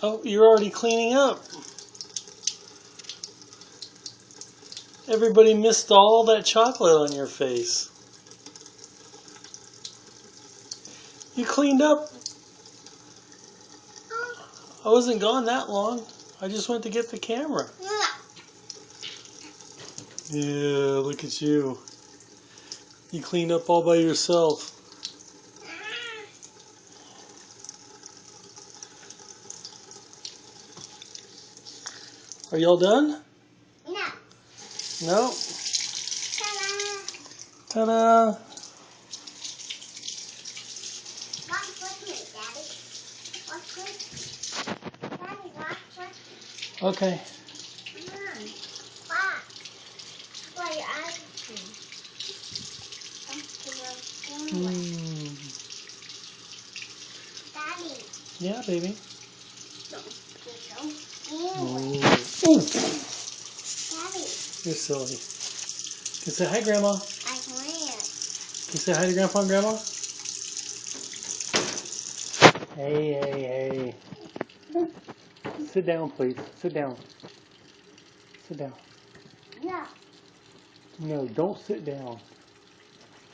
Oh, you're already cleaning up. Everybody missed all that chocolate on your face. You cleaned up. I wasn't gone that long. I just went to get the camera. Yeah, look at you. You cleaned up all by yourself. Are y'all done? No. No? Ta-da! Ta-da! Watch with me, Daddy. Watch with me. Daddy, watch with me. Okay. Come on. Watch. Why your eyes open? Daddy. Yeah, baby. Don't Ooh. Ooh. Daddy. You're silly. Can you say hi, Grandma? I can't. Can you say hi to Grandpa and Grandma? Hey, hey, hey. Sit down, please. Sit down. Sit down. No. No, don't sit down.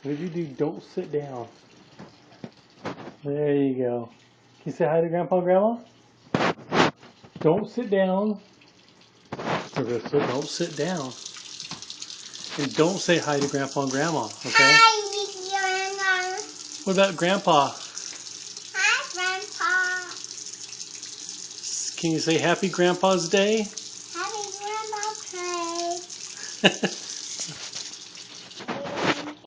What did you do? Don't sit down. There you go. Can you say hi to Grandpa and Grandma? Don't sit down. Don't sit down. And don't say hi to Grandpa and Grandma, okay? Hi, Grandma. What about Grandpa? Hi, Grandpa. Can you say Happy Grandpa's Day? Happy Grandpa's Day.